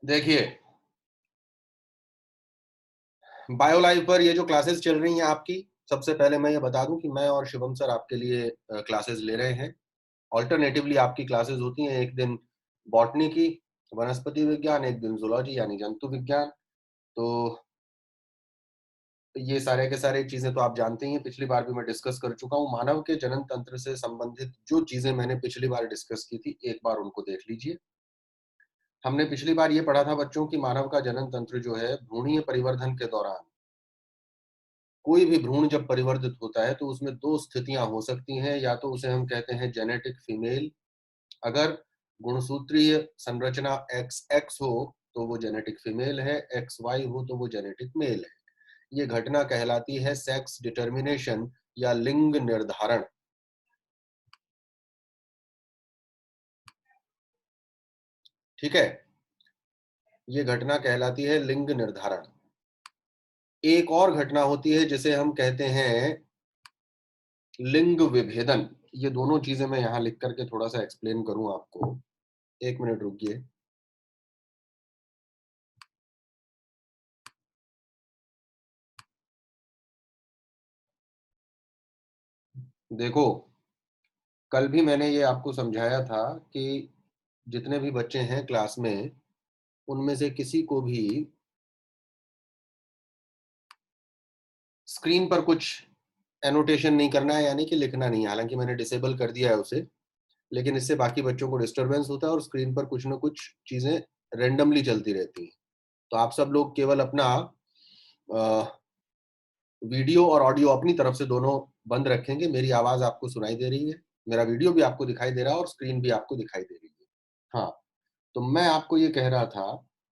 देखिए, बायोलाइफ पर ये जो क्लासेस चल रही हैं आपकी, सबसे पहले मैं ये बता दूं कि मैं और शिवम सर आपके लिए क्लासेस ले रहे हैं। ऑल्टरनेटिवली आपकी क्लासेस होती हैं, एक दिन बॉटनी की, वनस्पति विज्ञान, एक दिन जूलॉजी यानी जंतु विज्ञान। तो ये सारे के सारे चीजें तो आप जानते ही हैं, पिछली बार भी मैं डिस्कस कर चुका हूँ। मानव के जनन तंत्र से संबंधित जो चीजें मैंने पिछली बार डिस्कस की थी, एक बार उनको देख लीजिए। हमने पिछली बार ये पढ़ा था बच्चों कि मानव का जनन तंत्र जो है, भ्रूणीय परिवर्धन के दौरान कोई भी भ्रूण जब परिवर्तित होता है तो उसमें दो स्थितियां हो सकती हैं। या तो उसे हम कहते हैं जेनेटिक फीमेल, अगर गुणसूत्रीय संरचना एक्स एक्स हो तो वो जेनेटिक फीमेल है, एक्स वाई हो तो वो जेनेटिक मेल है। ये घटना कहलाती है सेक्स डिटर्मिनेशन या लिंग निर्धारण। ठीक है, ये घटना कहलाती है लिंग निर्धारण। एक और घटना होती है जिसे हम कहते हैं लिंग विभेदन। ये दोनों चीजें मैं यहां लिख करके थोड़ा सा एक्सप्लेन करूं आपको, एक मिनट रुकिए। देखो, कल भी मैंने ये आपको समझाया था कि जितने भी बच्चे हैं क्लास में, उनमें से किसी को भी स्क्रीन पर कुछ एनोटेशन नहीं करना है, यानी कि लिखना नहीं है। हालांकि मैंने डिसेबल कर दिया है उसे, लेकिन इससे बाकी बच्चों को डिस्टरबेंस होता है और स्क्रीन पर कुछ ना कुछ चीजें रेंडमली चलती रहती हैं। तो आप सब लोग केवल अपना वीडियो और ऑडियो अपनी तरफ से दोनों बंद रखेंगे। मेरी आवाज आपको सुनाई दे रही है, मेरा वीडियो भी आपको दिखाई दे रहा है और स्क्रीन भी आपको दिखाई दे रही है। हाँ, तो मैं आपको ये कह रहा था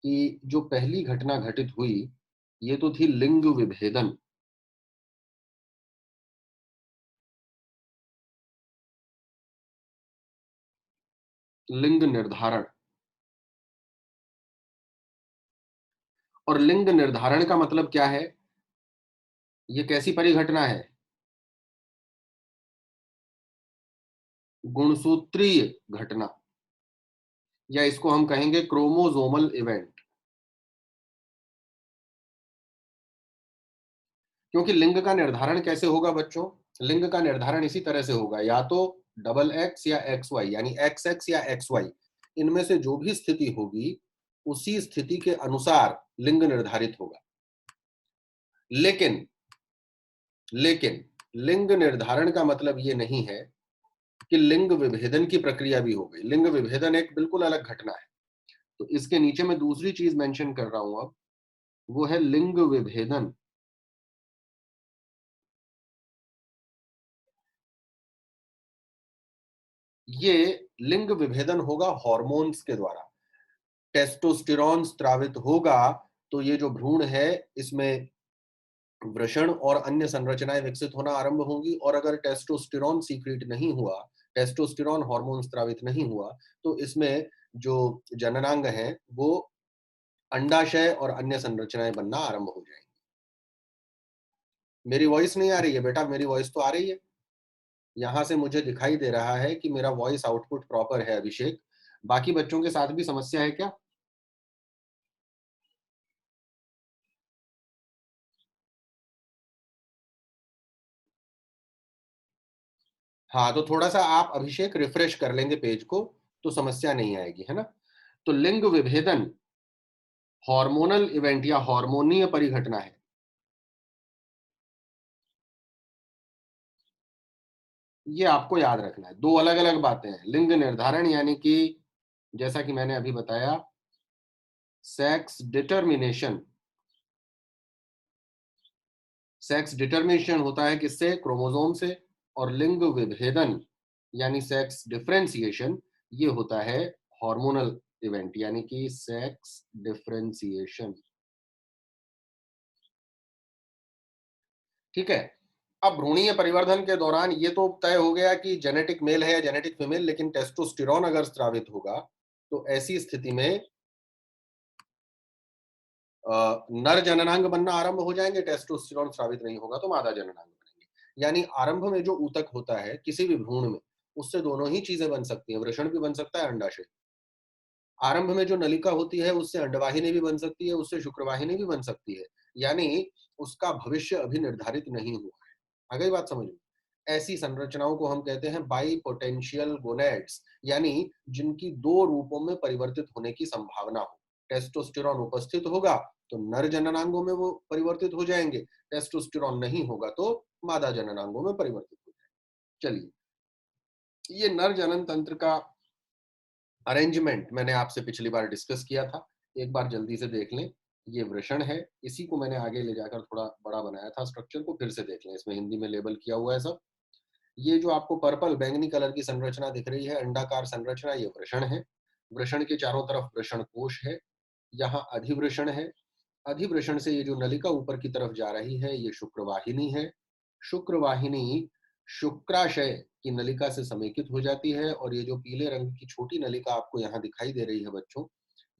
कि जो पहली घटना घटित हुई, ये तो थी लिंग विभेदन। लिंग निर्धारण। और लिंग निर्धारण का मतलब क्या है? ये कैसी परिघटना है? गुणसूत्रीय घटना, या इसको हम कहेंगे क्रोमोसोमल इवेंट। क्योंकि लिंग का निर्धारण कैसे होगा बच्चों? लिंग का निर्धारण इसी तरह से होगा, या तो डबल एक्स या एक्स वाई, यानी एक्स एक्स या एक्स वाई, इनमें से जो भी स्थिति होगी उसी स्थिति के अनुसार लिंग निर्धारित होगा। लेकिन लेकिन लिंग निर्धारण का मतलब ये नहीं है कि लिंग विभेदन की प्रक्रिया भी हो गई। लिंग विभेदन एक बिल्कुल अलग घटना है। तो इसके नीचे मैं दूसरी चीज मेंशन कर रहा हूं अब, वो है लिंग विभेदन। ये लिंग विभेदन होगा हार्मोन्स के द्वारा। टेस्टोस्टेरॉन स्रावित होगा तो ये जो भ्रूण है, इसमें वृषण और अन्य संरचनाएं विकसित होना आरंभ होंगी। और अगर टेस्टोस्टेरॉन सीक्रेट नहीं हुआ, टेस्टोस्टेरॉन हार्मोन स्रावित नहीं हुआ, तो इसमें जो जननांग है वो अंडाशय और अन्य संरचनाएं बनना आरंभ हो जाएंगी। मेरी वॉइस नहीं आ रही है बेटा? मेरी वॉइस तो आ रही है। यहां से मुझे दिखाई दे रहा है कि मेरा वॉइस आउटपुट प्रॉपर है। अभिषेक, बाकी बच्चों के साथ भी समस्या है क्या? हाँ, तो थोड़ा सा आप अभिषेक रिफ्रेश कर लेंगे पेज को, तो समस्या नहीं आएगी, है ना? तो लिंग विभेदन हार्मोनल इवेंट या हार्मोनीय परिघटना है। ये आपको याद रखना है, दो अलग अलग बातें हैं। लिंग निर्धारण यानी कि जैसा कि मैंने अभी बताया, सेक्स डिटर्मिनेशन। सेक्स डिटर्मिनेशन होता है किससे? क्रोमोसोम से। और लिंग विभेदन यानी सेक्स डिफरेंशिएशन, ये होता है हार्मोनल इवेंट, यानी कि सेक्स डिफरेंशिएशन। ठीक है। अब भ्रूणीय परिवर्धन के दौरान ये तो तय हो गया कि जेनेटिक मेल है या जेनेटिक फीमेल, लेकिन टेस्टोस्टेरॉन अगर स्रावित होगा तो ऐसी स्थिति में नर जननांग बनना आरंभ हो जाएंगे। टेस्टोस्टेरॉन स्रावित नहीं होगा तो मादा जननांग बनेंगे। यानी आरंभ में जो ऊतक होता है किसी भी भ्रूण में, उससे दोनों ही चीजें बन सकती हैं। वृषण भी बन सकता है, अंडाशय। आरंभ में जो नलिका होती है उससे अंडवाहिनी भी बन सकती है, उससे शुक्रवाहिनी भी बन सकती है। यानी उसका भविष्य अभी निर्धारित नहीं हुआ है। आ गई बात समझ में? ऐसी संरचनाओं को हम कहते हैं बाइपोटेंशियल गोनैड्स, यानी जिनकी 2 रूपों में परिवर्तित होने की संभावना हो। टेस्टोस्टेरोन उपस्थित होगा तो नर जननांगों में वो परिवर्तित हो जाएंगे, टेस्टोस्टेरोन नहीं होगा तो मादा जननांगों में परिवर्तित हो जाएंगे। चलिए, ये नर जनन तंत्र का अरेंजमेंट मैंने आपसे पिछली बार डिस्कस किया था, एक बार जल्दी से देख लें। ये वृषण है, इसी को मैंने आगे ले जाकर थोड़ा बड़ा बनाया था, स्ट्रक्चर को फिर से देख लें, इसमें हिंदी में लेबल किया हुआ है सब। ये जो आपको पर्पल बैंगनी कलर की संरचना दिख रही है, अंडाकार संरचना, ये वृषण है। वृषण के चारों तरफ वृषण कोश है, यहाँ अधिवृषण है। अधिवृषण से ये जो नलिका ऊपर की तरफ जा रही है, ये शुक्रवाहिनी है। शुक्रवाहिनी शुक्राशय की नलिका से समेकित हो जाती है, और ये जो पीले रंग की छोटी नलिका आपको यहाँ दिखाई दे रही है बच्चों,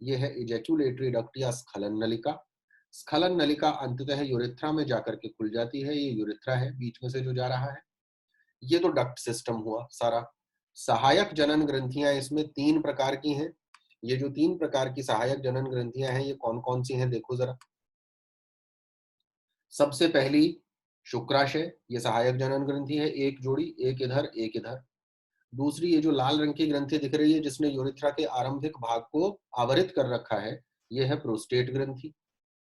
ये है इजैक्यूलेटरी डक्ट या स्खलन नलिका। स्खलन नलिका अंततः यूरेथ्रा में जाकर के खुल जाती है, ये यूरेथ्रा है बीच में से जो जा रहा है। ये तो डक्ट सिस्टम हुआ सारा। सहायक जनन ग्रंथियां इसमें 3 प्रकार की हैं। ये जो 3 प्रकार की सहायक जनन ग्रंथियां हैं, ये कौन-कौन सी हैं देखो जरा। सबसे पहली शुक्राशय, ये सहायक जनन ग्रंथि है, एक जोड़ी, एक इधर एक इधर। दूसरी ये जो लाल रंग की ग्रंथि दिख रही है जिसने यूरेथ्रा के आरंभिक भाग को आवरित कर रखा है, ये है प्रोस्टेट ग्रंथि,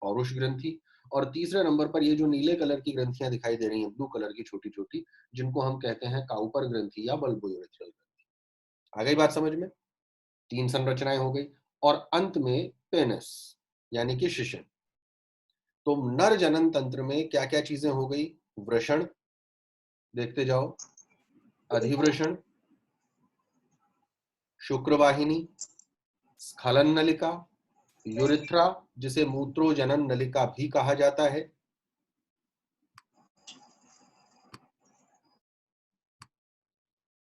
पौरुष ग्रंथि। और तीसरे नंबर पर ये जो नीले कलर की ग्रंथियां दिखाई दे रही हैं, ब्लू कलर की छोटी-छोटी, जिनको हम कहते हैं काउपर ग्रंथि या बल्बोयूरेथ्रल ग्रंथि। आ गई बात समझ में? 3 संरचनाएं हो गई। और अंत में पेनिस, यानी कि शिशन। तो नर जनन तंत्र में क्या-क्या चीजें हो गई? वृषण, देखते जाओ, अधिवृषण, शुक्रवाहिनी, स्खलन नलिका, यूरेथ्रा जिसे मूत्रोजनन नलिका भी कहा जाता है,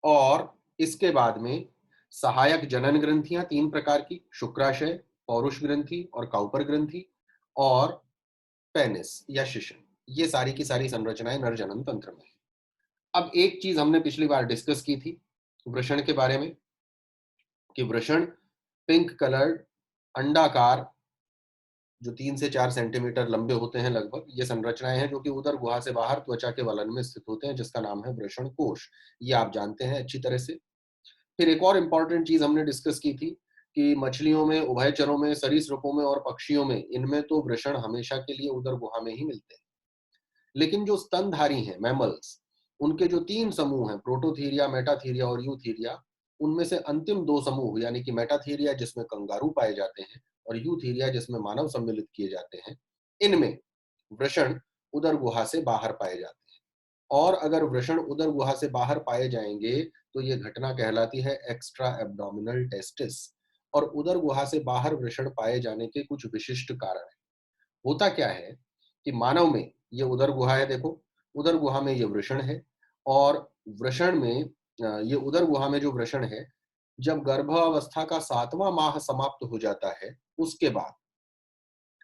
और इसके बाद में सहायक जनन ग्रंथियां 3 प्रकार की, शुक्राशय, पौरुष ग्रंथि और काउपर ग्रंथि, और पेनिस या शिशन। ये सारी की सारी संरचनाएं नर जनन तंत्र में है। अब एक चीज हमने पिछली बार डिस्कस की थी वृषण के बारे में, कि वृषण पिंक कलर्ड अंडाकार जो 3 से 4 सेंटीमीटर लंबे होते हैं लगभग, ये संरचनाएं हैं जो कि उदर गुहा से बाहर त्वचा के वलन में स्थित होते हैं, जिसका नाम है वृषण कोश। ये आप जानते हैं अच्छी तरह से। फिर एक और इंपॉर्टेंट चीज हमने डिस्कस की थी कि मछलियों में, उभयचरों में, सरीसृपों में और पक्षियों में, इनमें तो वृषण हमेशा के लिए उदर गुहा में ही मिलते हैं। लेकिन जो स्तनधारी हैं, मैमल्स, उनके जो 3 समूह हैं, प्रोटोथीरिया, मेटाथीरिया और यूथीरिया, उनमें से अंतिम 2 समूह यानी कि मेटाथीरिया जिसमें कंगारू पाए जाते हैं और यूथीरिया जिसमें मानव सम्मिलित किए जाते हैं, इनमें वृषण उदर गुहा से बाहर पाए जाते हैं। और अगर वृषण उदर गुहा से बाहर पाए जाएंगे तो ये घटना कहलाती है एक्स्ट्रा एब्डोमिनल टेस्टिस। और उदर गुहा से बाहर वृषण पाए जाने के कुछ विशिष्ट कारण हैं। होता क्या है कि मानव में ये उदर गुहा है, देखो, उदर गुहा में ये वृषण है, और वृषण में ये उदर गुहा में जो वृषण है, जब गर्भावस्था का 7वां माह समाप्त हो जाता है, उसके बाद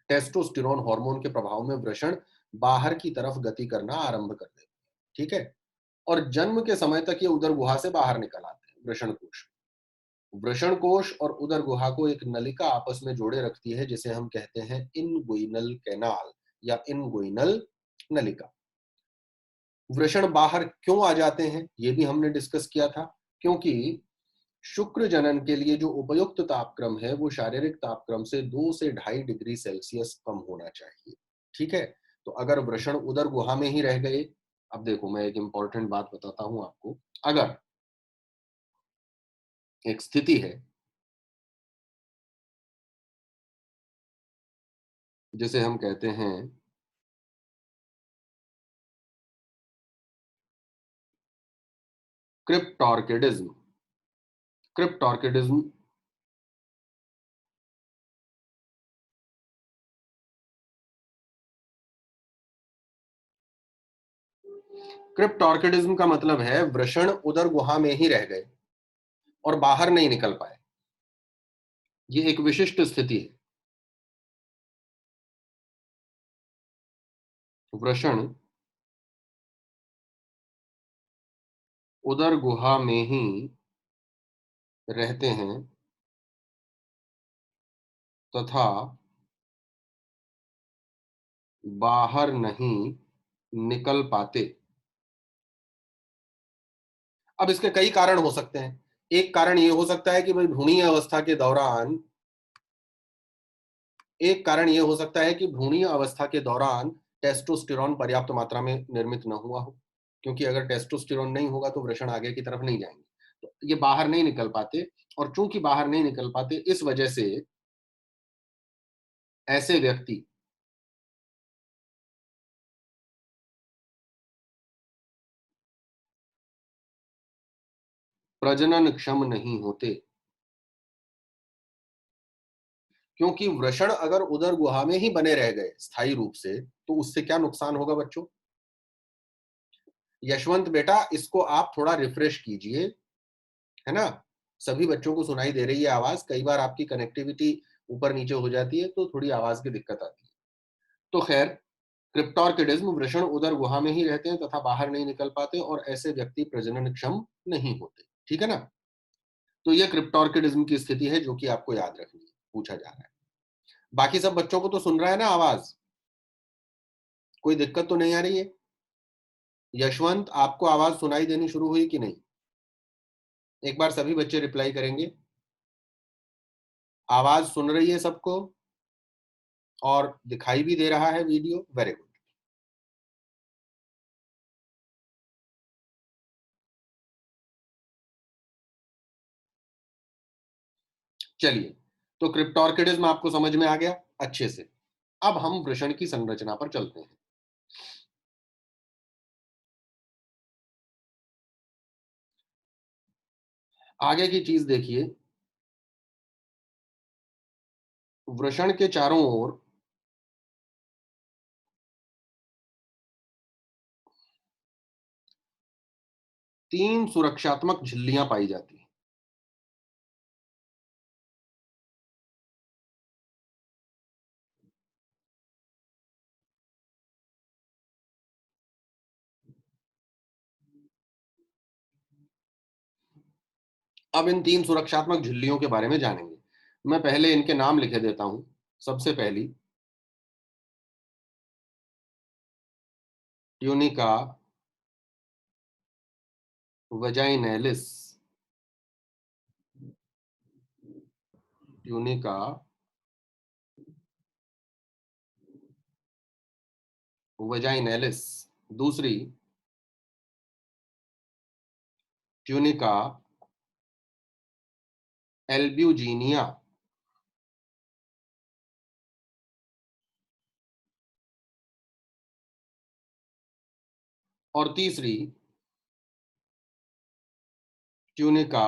टेस्टोस्टेरोन हार्मोन के प्रभाव में वृषण बाहर की तरफ गति करना आरंभ कर देते हैं। ठीक है? और जन्म के समय तक ये उदर गुहा से बाहर निकल आते हैं, वृषण कोश। वृषण कोश और उदर गुहा को एक नलिका आपस में जोड़े रखती है, जिसे हम कहते हैं इनगुइनल कैनाल या इनगुइनल नलिका। वृषण बाहर क्यों आ जाते हैं, ये भी हमने डिस्कस किया था। क्योंकि शुक्र जनन के लिए जो उपयुक्त तापक्रम है, वो शारीरिक तापक्रम से 2 से 2.5 डिग्री सेल्सियस कम होना चाहिए। ठीक है? तो अगर वृषण उदर गुहा में ही रह गए, अब देखो मैं एक इंपॉर्टेंट बात बताता हूं आपको। अगर एक स्थिति है जिसे हम कहते हैं क्रिप्टॉर्किडिज्म। क्रिप्टॉर्किडिज्म क्रिप्टॉर्किडिज्म का मतलब है वृषण उदर गुहा में ही रह गए और बाहर नहीं निकल पाए। ये एक विशिष्ट स्थिति है। वृषण उदर गुहा में ही रहते हैं तथा बाहर नहीं निकल पाते। अब इसके कई कारण हो सकते हैं। एक कारण ये हो सकता है कि भाई भ्रूणीय अवस्था के दौरान एक कारण ये हो सकता है कि भ्रूणीय अवस्था के दौरान टेस्टोस्टेरोन पर्याप्त मात्रा में निर्मित न हुआ हो, क्योंकि अगर टेस्टोस्टेरोन नहीं होगा तो वृषण आगे की तरफ नहीं जाएंगे, तो ये बाहर नहीं निकल पाते। और चूंकि बाहर नहीं निकल पाते, इस वजह से ऐसे व्यक्ति प्रजनन क्षम नहीं होते। क्योंकि वृषण अगर उदर गुहा में ही बने रह गए स्थायी रूप से, तो उससे क्या नुकसान होगा बच्चों? यशवंत बेटा, इसको आप थोड़ा रिफ्रेश कीजिए, है ना? सभी बच्चों को सुनाई दे रही है आवाज। कई बार आपकी कनेक्टिविटी ऊपर नीचे हो जाती है, तो थोड़ी आवाज की दिक्कत आती है। तो खैर, क्रिप्टोर्किडिज्म, वृषण उदर गुहा में ही रहते हैं तथा बाहर नहीं निकल पाते, और ऐसे व्यक्ति प्रजनन क्षम नहीं होते। ठीक है ना? तो यह क्रिप्टोर्किडिज्म की स्थिति है जो कि आपको याद रखनी है, पूछा जा रहा है। बाकी सब बच्चों को तो सुन रहा है ना आवाज? कोई दिक्कत तो नहीं आ रही है? यशवंत, आपको आवाज सुनाई देनी शुरू हुई कि नहीं? एक बार सभी बच्चे रिप्लाई करेंगे। आवाज सुन रही है सबको? और दिखाई भी दे रहा है वीडियो? Very good. चलिए, तो क्रिप्टोर्किडिज्म आपको समझ में आ गया अच्छे से। अब हम वृषण की संरचना पर चलते हैं। आगे की चीज देखिए। वृषण के चारों ओर 3 सुरक्षात्मक झिल्लियां पाई जाती हैं। अब इन 3 सुरक्षात्मक झिल्लियों के बारे में जानेंगे। मैं पहले इनके नाम लिखे देता हूं। सबसे पहली ट्यूनिका वजाइनैलिस। ट्यूनिका वजाइनैलिस। दूसरी ट्यूनिका एल्ब्यूजिनिया। और तीसरी ट्यूनिका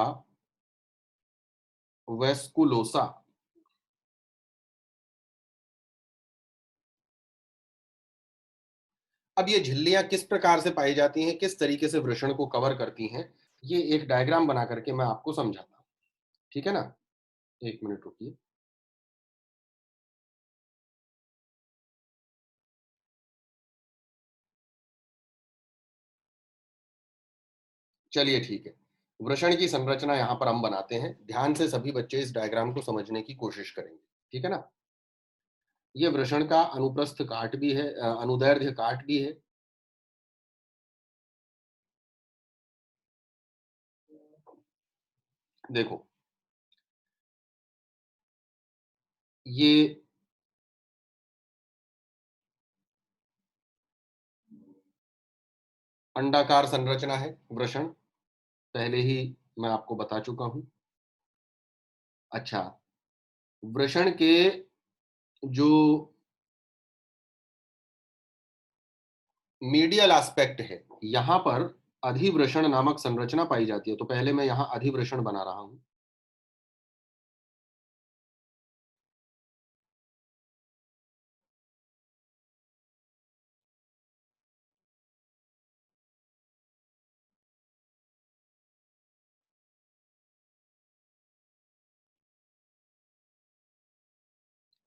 वेस्कुलोसा। अब ये झिल्लियां किस प्रकार से पाई जाती हैं, किस तरीके से वृषण को कवर करती हैं, ये एक डायग्राम बना करके मैं आपको समझाता हूं। ठीक है ना? एक मिनट रुकिए। चलिए ठीक है। वृषण की संरचना यहां पर हम बनाते हैं। ध्यान से सभी बच्चे इस डायग्राम को समझने की कोशिश करेंगे। ठीक है ना? ये वृषण का अनुप्रस्थ काट भी है, अनुदैर्ध्य काट भी है। देखो, ये अंडाकार संरचना है वृषण, पहले ही मैं आपको बता चुका हूं। अच्छा, वृषण के जो मीडियल एस्पेक्ट है, यहां पर अधिवृषण नामक संरचना पाई जाती है। तो पहले मैं यहां अधिवृषण बना रहा हूं।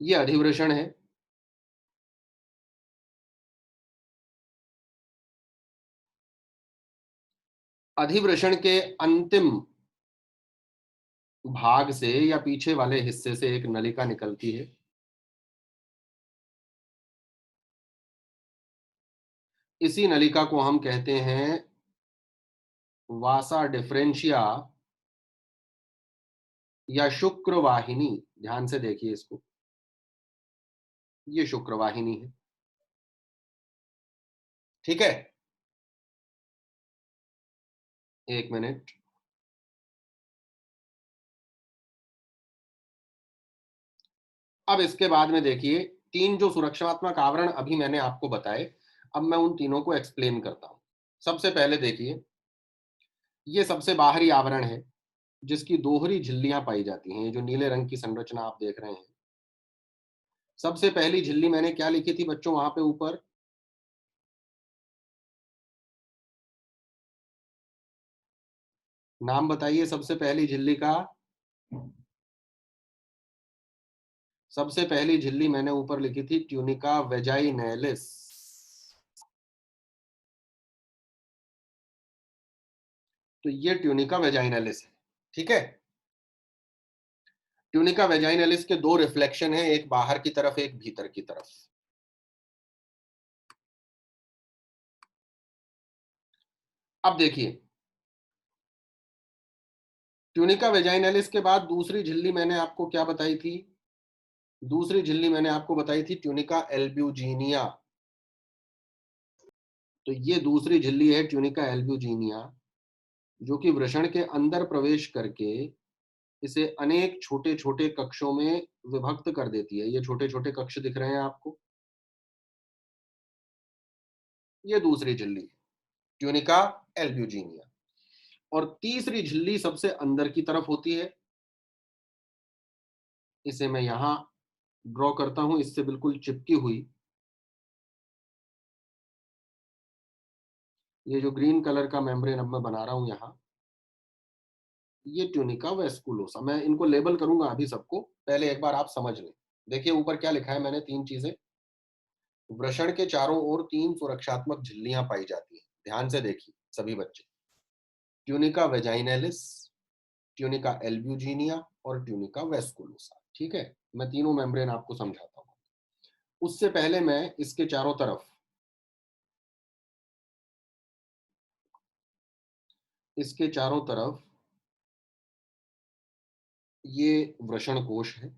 ये अधिवृषण है। अधिवृषण के अंतिम भाग से या पीछे वाले हिस्से से एक नलिका निकलती है। इसी नलिका को हम कहते हैं वासा डिफरेंशिया या शुक्रवाहिनी। ध्यान से देखिए इसको, ये शुक्रवाहिनी है। ठीक है, एक मिनट। अब इसके बाद में देखिए, तीन जो सुरक्षात्मक आवरण अभी मैंने आपको बताए, अब मैं उन तीनों को एक्सप्लेन करता हूं। सबसे पहले देखिए, ये सबसे बाहरी आवरण है जिसकी दोहरी झिल्लियां पाई जाती हैं। ये जो नीले रंग की संरचना आप देख रहे हैं, सबसे पहली झिल्ली मैंने क्या लिखी थी बच्चों वहां पे ऊपर? नाम बताइए सबसे पहली झिल्ली का। सबसे पहली झिल्ली मैंने ऊपर लिखी थी ट्यूनिका वेजाइनैलिस। तो ये ट्यूनिका वेजाइनैलिस है। ठीक है, ट्यूनिका वेजाइनैलिस के दो रिफ्लेक्शन है, एक बाहर की तरफ, एक भीतर की तरफ। अब देखिए, ट्यूनिका वेजाइनैलिस के बाद दूसरी झिल्ली मैंने आपको क्या बताई थी? दूसरी झिल्ली मैंने आपको बताई थी ट्यूनिका एल्ब्यूजिनिया। तो ये दूसरी झिल्ली है ट्यूनिका एल्ब्यूजिनिया, जो कि वृषण के अंदर प्रवेश करके इसे अनेक छोटे छोटे कक्षों में विभक्त कर देती है। ये छोटे छोटे कक्ष दिख रहे हैं आपको, ये दूसरी झिल्ली है ट्यूनिका एल्ब्यूजिनिया। और तीसरी झिल्ली सबसे अंदर की तरफ होती है, इसे मैं यहां ड्रॉ करता हूं, इससे बिल्कुल चिपकी हुई। ये जो ग्रीन कलर का मेम्ब्रेन अब मैं बना रहा हूं यहां, ये ट्यूनिका वेस्कुलोसा। मैं इनको लेबल करूंगा अभी सबको, पहले एक बार आप समझ लें। देखिए ऊपर क्या लिखा है मैंने, तीन चीजें। वृषण के चारों ओर तीन सुरक्षात्मक झिल्लियां पाई जाती हैं। ध्यान से देखिए सभी बच्चे, ट्यूनिका वेजाइनैलिस, ट्यूनिका एल्ब्यूजिनिया और ट्यूनिका वेस्कुलोसा। ठीक है, मैं तीनों मेम्ब्रेन आपको समझाता हूं। उससे पहले मैं इसके चारों तरफ, इसके चारों तरफ ये वृषण कोश है,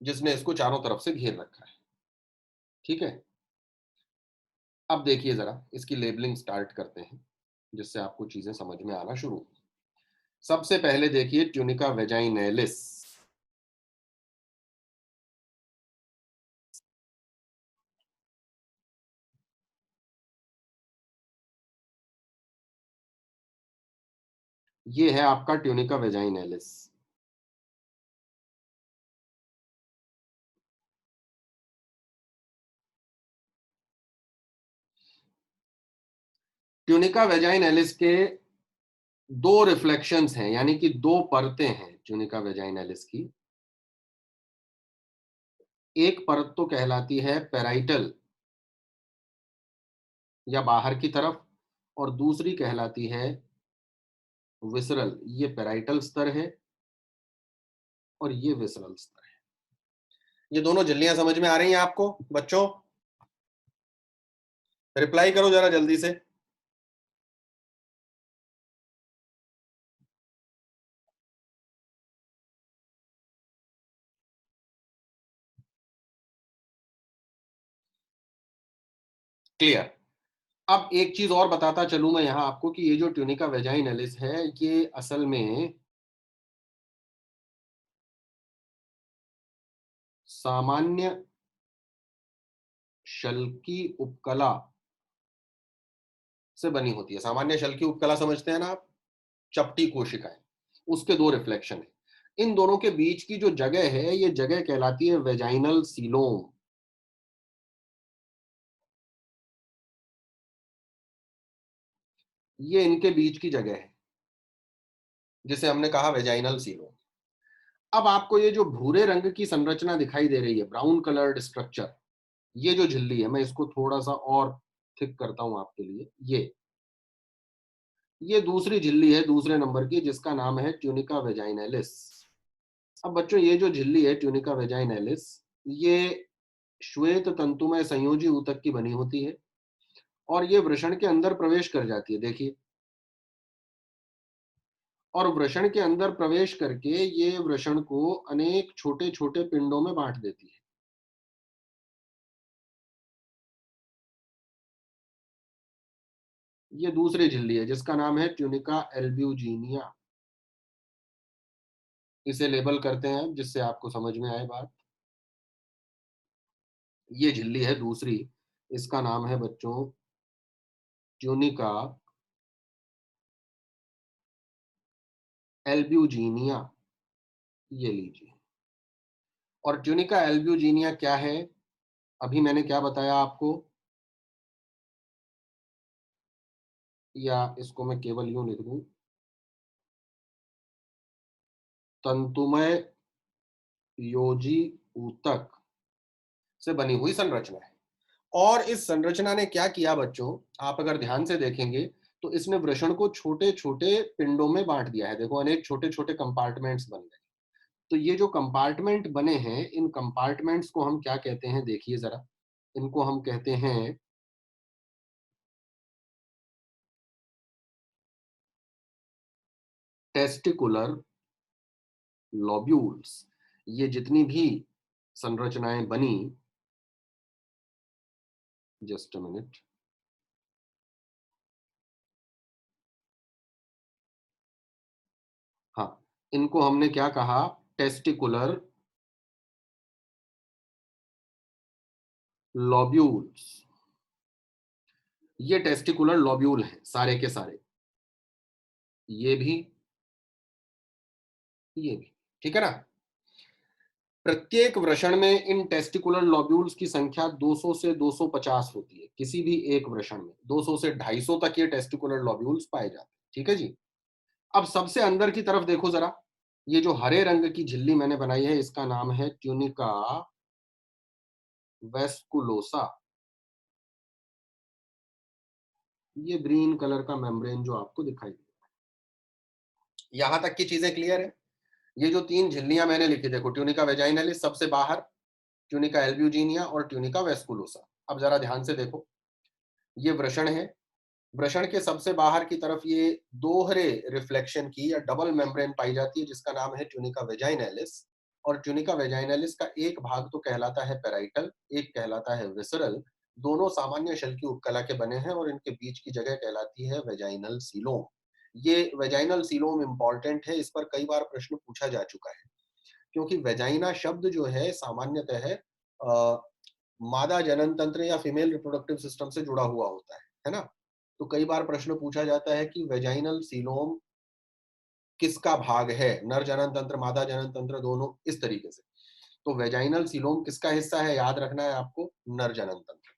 जिसने इसको चारों तरफ से घेर रखा है। ठीक है, अब देखिए जरा इसकी लेबलिंग स्टार्ट करते हैं, जिससे आपको चीजें समझ में आना शुरू हो। सबसे पहले देखिए ट्यूनिका वेजाइनैलिस। ये है आपका ट्यूनिका वेजाइनैलिस। ट्यूनिका वेजाइनैलिस के दो रिफ्लेक्शंस हैं, यानी कि दो परतें हैं ट्यूनिका वेजाइनैलिस की। एक परत तो कहलाती है पेराइटल या बाहर की तरफ, और दूसरी कहलाती है विसरल। ये पेराइटल स्तर है और ये विसरल स्तर है। ये दोनों झिल्लियां समझ में आ रही हैं आपको बच्चों? रिप्लाई करो जरा जल्दी से। क्लियर। अब एक चीज और बताता चलूं मैं यहां आपको कि ये जो ट्यूनिका वेजाइनैलिस है, ये असल में सामान्य शल की उपकला से बनी होती है। सामान्य शल की उपकला समझते हैं ना आप, चपटी कोशिकाएं, उसके दो रिफ्लेक्शन है। इन दोनों के बीच की जो जगह है, ये जगह कहलाती है वेजाइनल सीलोम। ये इनके बीच की जगह है, जिसे हमने कहा वेजाइनल सीलोम। अब आपको ये जो भूरे रंग की संरचना दिखाई दे रही है, ब्राउन कलर्ड स्ट्रक्चर, ये जो झिल्ली है, मैं इसको थोड़ा सा और थिक करता हूं आपके लिए। ये दूसरी झिल्ली है दूसरे नंबर की, जिसका नाम है ट्यूनिका वेजाइनैलिस। अब बच्चों ये जो झिल्ली है ट्यूनिका वेजाइनैलिस, ये श्वेत तंतुमय संयोजी ऊतक की बनी होती है और ये वृषण के अंदर प्रवेश कर जाती है, देखिए। और वृषण के अंदर प्रवेश करके ये वृषण को अनेक छोटे छोटे पिंडों में बांट देती है। ये दूसरी झिल्ली है जिसका नाम है ट्यूनिका एल्ब्यूजिनिया। इसे लेबल करते हैं जिससे आपको समझ में आए बात। ये झिल्ली है दूसरी, इसका नाम है बच्चों ट्यूनिका एल्ब्यूजिनिया। ये लीजिए। और ट्यूनिका एल्ब्यूजिनिया क्या है? अभी मैंने क्या बताया आपको, या इसको मैं केवल यूं लिख दूं, तंतुमय योजी ऊतक से बनी हुई संरचना है। और इस संरचना ने क्या किया बच्चों, आप अगर ध्यान से देखेंगे तो इसने वृषण को छोटे छोटे पिंडों में बांट दिया है। देखो अनेक छोटे छोटे कंपार्टमेंट्स बन गए। तो ये जो कंपार्टमेंट बने हैं, इन कंपार्टमेंट्स को हम क्या कहते हैं, देखिए जरा। इनको हम कहते हैं टेस्टिकुलर लॉब्यूल्स। ये जितनी भी संरचनाएं बनी, जस्ट अ मिनट, हाँ, इनको हमने क्या कहा, टेस्टिकुलर लॉब्यूल्स। ये टेस्टिकुलर लॉब्यूल हैं सारे के सारे, ये भी, ये भी, ठीक है ना। प्रत्येक वृषण में इन टेस्टिकुलर लॉब्यूल्स की संख्या 200 से 250 होती है। किसी भी एक वृषण में 200 से 250 तक ये टेस्टिकुलर लॉब्यूल्स पाए जाते हैं, ठीक है जी। अब सबसे अंदर की तरफ देखो जरा, ये जो हरे रंग की झिल्ली मैंने बनाई है, इसका नाम है ट्यूनिका वेस्कुलोसा। ये ग्रीन कलर का मेम्ब्रेन जो आपको दिखाई दे, यहां तक की चीजें क्लियर है। ये जो तीन झिल्लियां मैंने लिखी, देखो ट्यूनिका वेजाइनलिस सबसे बाहर, ट्यूनिका एल्ब्यूजिनिया और ट्यूनिका वेस्कुलोसा। अब जरा ध्यान से देखो, ये वृषण है। वृषण के सबसे बाहर की तरफ ये दोहरे रिफ्लेक्शन की या डबल मेम्ब्रेन पाई जाती है जिसका नाम है ट्यूनिका वेजाइनलिस। और ट्यूनिका वेजाइनलिस का एक भाग तो कहलाता है पेराइटल, एक कहलाता है विसरल। दोनों सामान्य शल की उपकला के बने हैं और इनके बीच की जगह कहलाती है वेजाइनल सीलोम। ये वेजाइनल सीलोम इंपॉर्टेंट है, इस पर कई बार प्रश्न पूछा जा चुका है। क्योंकि वेजाइना शब्द जो है सामान्यतः मादा जनन तंत्र या फीमेल रिप्रोडक्टिव सिस्टम से जुड़ा हुआ होता है ना। तो कई बार प्रश्न पूछा जाता है कि वेजाइनल सीलोम किसका भाग है, नर जनन तंत्र मादा जनन तंत्र दोनों, इस तरीके से। तो वेजाइनल सीलोम किसका हिस्सा है, याद रखना है आपको, नर जनन तंत्र।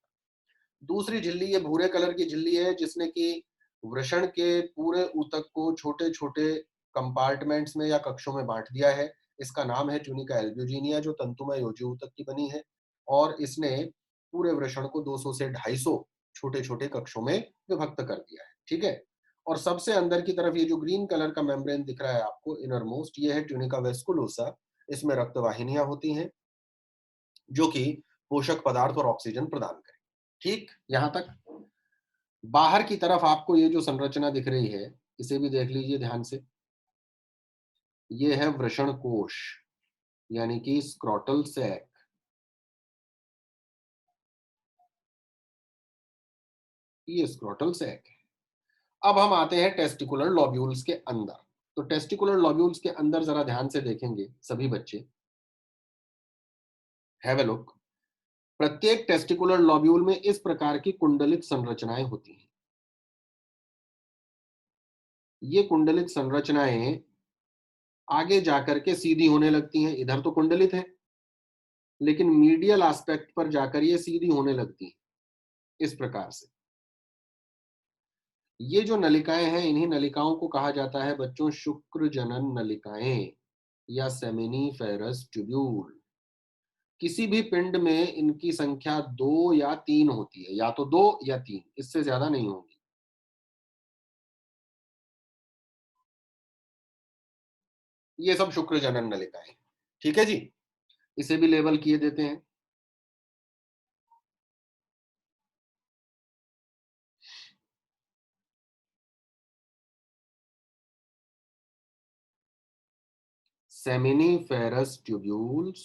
दूसरी झिल्ली ये भूरे कलर की झिल्ली है जिसने कि वृषण के पूरे ऊतक को छोटे छोटे कंपार्टमेंट्स में या कक्षों में बांट दिया है। इसका नाम है ट्यूनिका एल्ब्यूजिनिया, जो तंतुमय योजी ऊतक की बनी है। और इसने पूरे वृषण को 200 से 250 छोटे छोटे कक्षों में विभक्त कर दिया है, ठीक है। और सबसे अंदर की तरफ ये जो ग्रीन कलर का मेम्ब्रेन दिख रहा है आपको, इनर मोस्ट, ये है ट्यूनिका वेस्कुलोसा। इसमें रक्त वाहिनियां होती हैं जो कि पोषक पदार्थ और ऑक्सीजन प्रदान करें, ठीक, यहां तक। बाहर की तरफ आपको ये जो संरचना दिख रही है, इसे भी देख लीजिए ध्यान से। ये है वृषण कोश, यानी कि स्क्रॉटल सैक। ये स्क्रॉटल सैक है। अब हम आते हैं टेस्टिकुलर लॉब्यूल्स के अंदर। तो टेस्टिकुलर लॉब्यूल्स के अंदर जरा ध्यान से देखेंगे सभी बच्चे, हैव अ लुक। प्रत्येक टेस्टिकुलर लॉब्यूल में इस प्रकार की कुंडलित संरचनाएं होती हैं। ये कुंडलित संरचनाएं आगे जाकर के सीधी होने लगती हैं। इधर तो कुंडलित है, लेकिन मीडियल एस्पेक्ट पर जाकर ये सीधी होने लगती हैं इस प्रकार से। ये जो नलिकाएं हैं, इन्हीं नलिकाओं को कहा जाता है बच्चों शुक्र जनन नलिकाएं या सेमिनीफेरस ट्यूब्यूल। किसी भी पिंड में इनकी संख्या 2 या 3 होती है, या तो 2 या 3, इससे ज्यादा नहीं होगी। ये सब शुक्र जनन नलिकाएं। ठीक है जी, इसे भी लेबल किए देते हैं। सेमिनिफेरस ट्यूब्यूल्स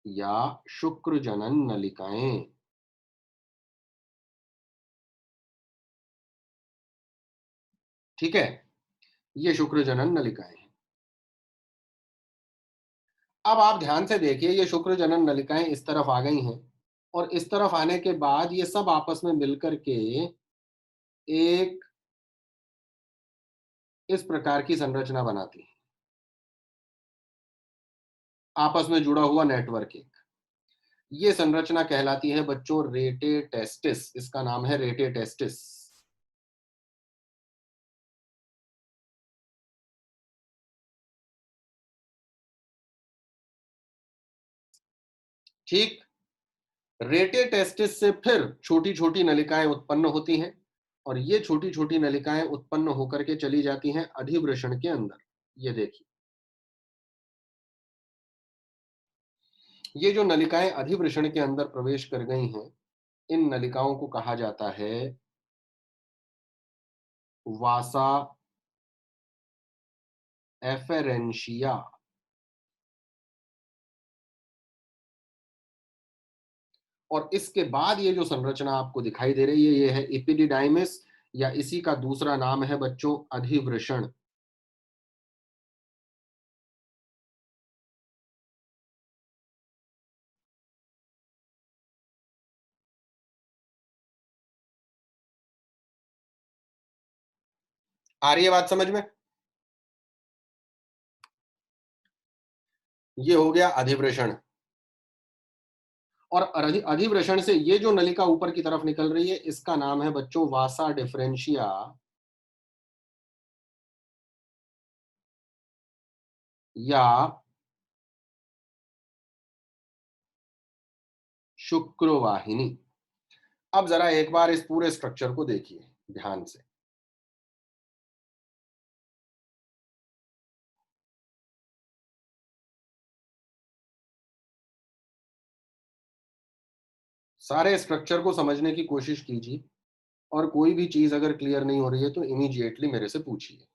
या शुक्र जनन नलिकाएं। ठीक है, ये शुक्र जनन नलिकाएं हैं। अब आप ध्यान से देखिए, ये शुक्र जनन नलिकाएं इस तरफ आ गई हैं, और इस तरफ आने के बाद ये सब आपस में मिलकर के एक इस प्रकार की संरचना बनाती है, आपस में जुड़ा हुआ नेटवर्क एक। ये संरचना कहलाती है बच्चों रेटे टेस्टिस, इसका नाम है रेटे टेस्टिस। ठीक, रेटे टेस्टिस से फिर छोटी छोटी नलिकाएं उत्पन्न होती हैं, और ये छोटी छोटी नलिकाएं उत्पन्न होकर के चली जाती हैं अधिवृषण के अंदर। ये देखिए, ये जो नलिकाएं अधिवृषण के अंदर प्रवेश कर गई हैं, इन नलिकाओं को कहा जाता है वासा एफेरेंशिया। और इसके बाद ये जो संरचना आपको दिखाई दे रही है, ये है इपिडिडाइमिस, या इसी का दूसरा नाम है बच्चों अधिवृषण। आ रही है बात समझ में? ये हो गया अधिवृषण। और अधिवृषण से ये जो नलिका ऊपर की तरफ निकल रही है, इसका नाम है बच्चों वासा डिफरेंशिया, या शुक्रवाहिनी। अब जरा एक बार इस पूरे स्ट्रक्चर को देखिए ध्यान से। सारे स्ट्रक्चर को समझने की कोशिश कीजिए, और कोई भी चीज अगर क्लियर नहीं हो रही है तो इमीडिएटली मेरे से पूछिए।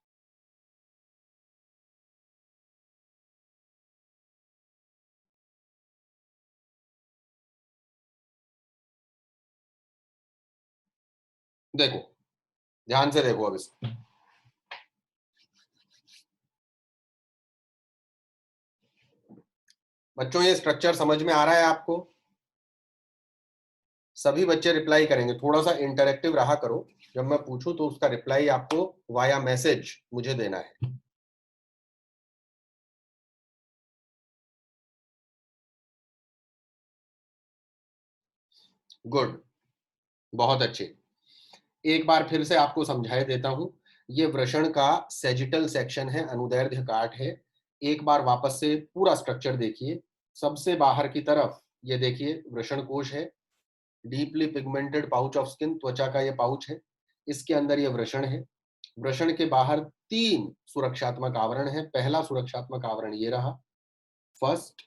देखो, ध्यान से देखो अब इसको। बच्चों, ये स्ट्रक्चर समझ में आ रहा है आपको? सभी बच्चे रिप्लाई करेंगे, थोड़ा सा इंटरेक्टिव रहा करो। जब मैं पूछूं तो उसका रिप्लाई आपको वाया मैसेज मुझे देना है। गुड, बहुत अच्छे। एक बार फिर से आपको समझाए देता हूं। ये वृषण का सेजिटल सेक्शन है, अनुदैर्ध्य काट है। एक बार वापस से पूरा स्ट्रक्चर देखिए। सबसे बाहर की तरफ ये देखिए वृषण कोश है, deeply pigmented pouch of skin, त्वचा का ये पाउच है। इसके अंदर ये वृषण है। वृषण के बाहर 3 सुरक्षात्मक आवरण है। पहला सुरक्षात्मक आवरण ये रहा, फर्स्ट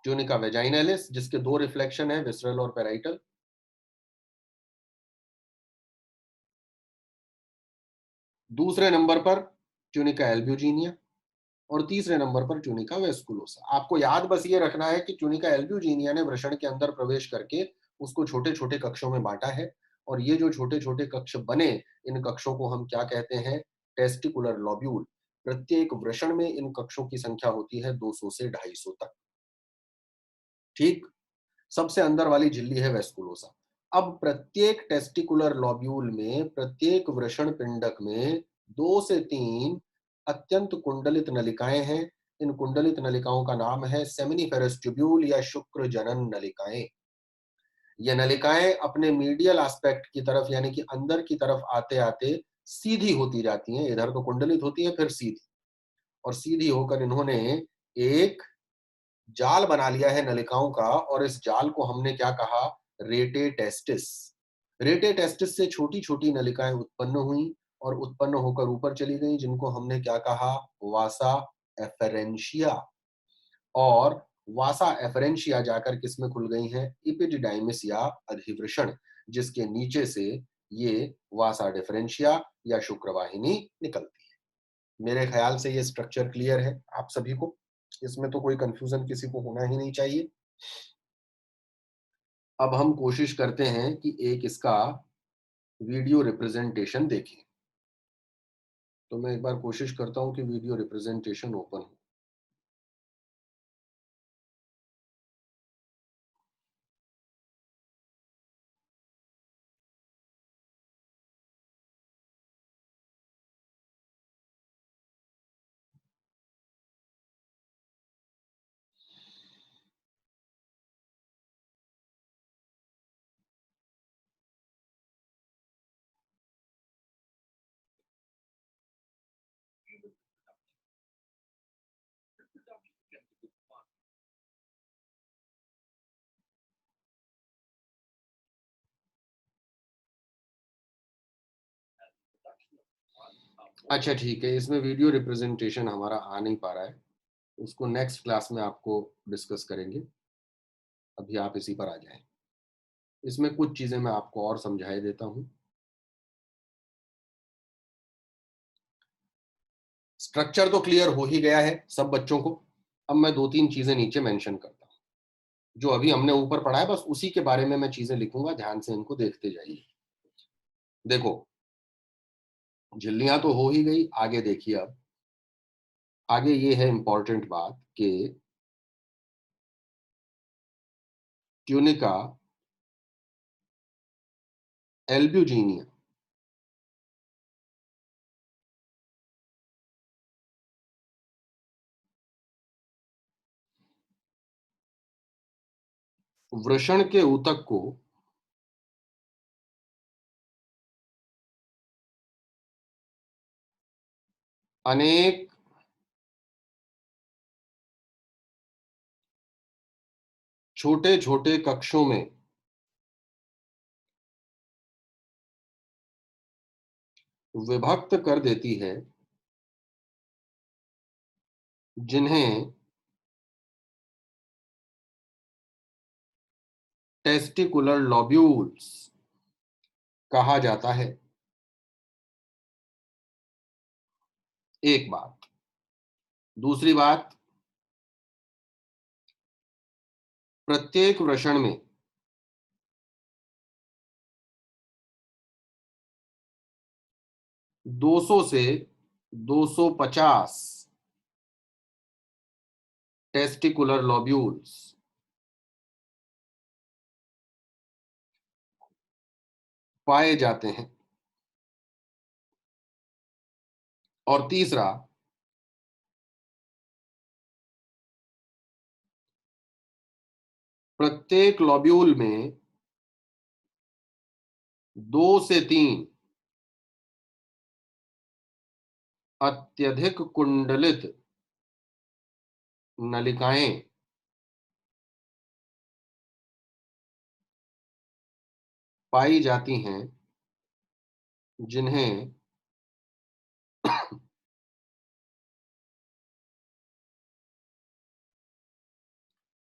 ट्यूनिका वेजाइनलिस, जिसके 2 रिफ्लेक्शन है, विसरल और पेराइटल। दूसरे नंबर पर ट्यूनिका एल्ब्यूजिनिया, और तीसरे नंबर पर ट्यूनिका वेस्कुलोसा। आपको याद बस ये रखना है कि ट्यूनिका एल्ब्यूजिनिया ने वृषण के अंदर प्रवेश करके उसको छोटे छोटे कक्षों में बांटा है, और ये जो छोटे छोटे कक्ष बने, इन कक्षों को हम क्या कहते हैं? Testicular lobule. प्रत्येक वृषण में इन कक्षों की संख्या होती है 200 से 250 तक। ठीक, सबसे अंदर वाली झिल्ली है वेस्कुलोसा। अब प्रत्येक टेस्टिकुलर लॉब्यूल में, प्रत्येक वृषण पिंडक में 2 से 3 अत्यंत कुंडलित नलिकाएं हैं। इन कुंडलित नलिकाओं का नाम है सेमिनिफेरस ट्यूब्यूल या शुक्र जनन नलिकाएं। ये नलिकाएं अपने मीडियल एस्पेक्ट की तरफ, यानी कि अंदर की तरफ आते आते सीधी होती जाती हैं। इधर तो कुंडलित होती है, फिर सीधी, और सीधी होकर इन्होंने एक जाल बना लिया है नलिकाओं का, और इस जाल को हमने क्या कहा? रेटे टेस्टिस। रेटे टेस्टिस से छोटी-छोटी नलिकाएँ उत्पन्न हुई और उत्पन्न होकर ऊपर चली गईं, जिनको हमने क्या कहा? वासा एफरेंशिया। और वासा एफरेंशिया जाकर किसमें खुल गई हैं? एपिडिडाइमिस या अधिवृषण, जिसके नीचे से ये वासा डिफरेंशिया या शुक्रवाहिनी निकलती है। मेरे ख्याल से ये स्ट्रक्चर क्लियर है आप सभी को। इसमें तो कोई कंफ्यूजन किसी को होना ही नहीं चाहिए। अब हम कोशिश करते हैं कि एक इसका वीडियो रिप्रेजेंटेशन देखें। तो मैं एक बार कोशिश करता हूं कि वीडियो रिप्रेजेंटेशन ओपन हो। अच्छा ठीक है, इसमें वीडियो रिप्रेजेंटेशन हमारा आ नहीं पा रहा है। उसको नेक्स्ट क्लास में आपको डिस्कस करेंगे। अभी आप इसी पर आ जाएं। इसमें कुछ चीजें मैं आपको और समझाए देता हूं। स्ट्रक्चर तो क्लियर हो ही गया है सब बच्चों को। अब मैं दो तीन चीजें नीचे मेंशन करता हूं, जो अभी हमने ऊपर पढ़ा है, बस उसी के बारे में मैं चीजें लिखूंगा, ध्यान से इनको देखते जाइए। देखो, झिल्लियां तो हो ही गई, आगे देखिए। अब आगे ये है इंपॉर्टेंट बात कि ट्यूनिका एल्ब्यूजिनिया वृषण के ऊतक को अनेक छोटे छोटे कक्षों में विभक्त कर देती है, जिन्हें टेस्टिकुलर लॉब्यूल्स कहा जाता है। एक बात। दूसरी बात, प्रत्येक वृषण में 200 से 250 टेस्टिकुलर लॉब्यूल्स पाए जाते हैं। और तीसरा, प्रत्येक लॉब्यूल में 2 से 3 अत्यधिक कुंडलित नलिकाएं पाई जाती हैं, जिन्हें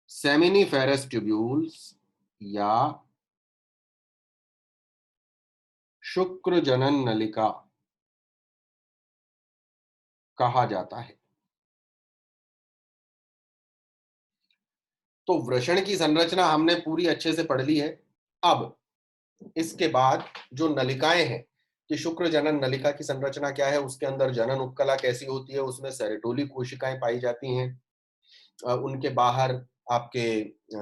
सेमिनिफेरस ट्यूब्यूल्स या शुक्र जनन नलिका कहा जाता है। तो वृषण की संरचना हमने पूरी अच्छे से पढ़ ली है। अब इसके बाद जो नलिकाएं हैं कि शुक्र जनन नलिका की संरचना क्या है, उसके अंदर जनन उपकला कैसी होती है, उसमें सेरेटोली कोशिकाएं पाई जाती हैं, उनके बाहर आपके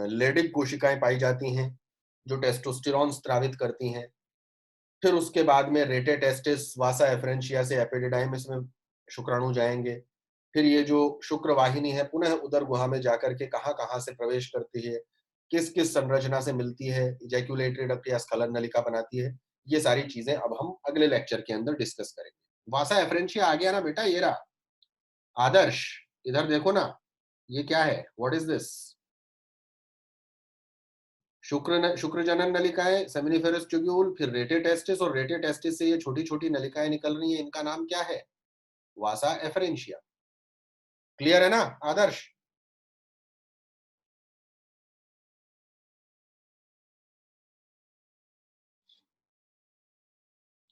लेडिक कोशिकाएं पाई जाती हैं जो टेस्टोस्टेरॉन स्रावित करती हैं। फिर उसके बाद में रेटे टेस्टिस वासा एफरेंशिया से एपिडिडाइमिस में शुक्राणु जाएंगे। फिर ये जो शुक्र वाहिनी है पुनः उदर गुहा में जाकर के कहाँ कहाँ से प्रवेश करती है, किस किस संरचना से मिलती है, इजैक्यूलेटरी डक्ट या स्खलन नलिका बनाती है, ये सारी चीजें अब हम अगले लेक्चर के अंदर डिस्कस करेंगे। वासा एफरेंशिया आ गया ना बेटा, ये रहा। आदर्श, इधर देखो ना। ये क्या है? What is this? शुक्र जनन नलिकाएं, सेमिनिफेरस ट्यूब्यूल, फिर रेटे टेस्टिस, और रेटे टेस्टिस से ये छोटी छोटी नलिकाएं निकल रही हैं, इनका नाम क्या है? वासा एफरेंशिया। क्लियर है ना आदर्श?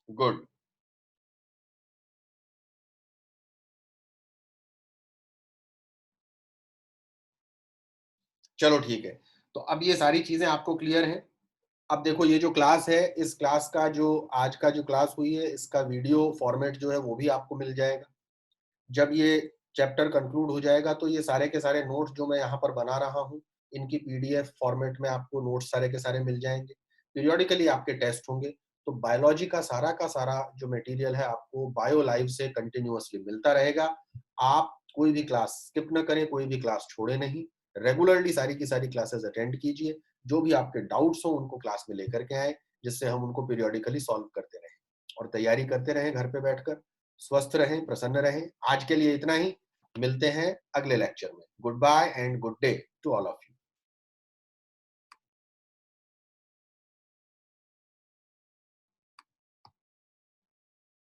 गुड। चलो ठीक है। तो अब ये सारी चीजें आपको क्लियर हैं। अब देखो ये जो क्लास है, इस क्लास का जो आज का जो क्लास हुई है, इसका वीडियो फॉर्मेट जो है वो भी आपको मिल जाएगा। जब ये चैप्टर कंक्लूड हो जाएगा तो ये सारे के सारे नोट्स जो मैं यहाँ पर बना रहा हूँ, इनकी पीडीएफ फॉर्मेट में आपको नोट्स सारे के सारे मिल जाएंगे। पीरियोडिकली आपके टेस्ट होंगे। तो बायोलॉजी का सारा जो मटेरियल है आपको बायो लाइव से कंटिन्यूअसली मिलता रहेगा। आप कोई भी क्लास स्किप न करें, कोई भी क्लास छोड़े नहीं। रेगुलरली सारी की सारी क्लासेस अटेंड कीजिए। जो भी आपके डाउट्स हो उनको क्लास में लेकर के आए, जिससे हम उनको पीरियोडिकली सॉल्व करते रहें और तैयारी करते रहें घर पे बैठकर। स्वस्थ रहें, प्रसन्न रहें। आज के लिए इतना ही। मिलते हैं अगले लेक्चर में। Goodbye and good day to all of you.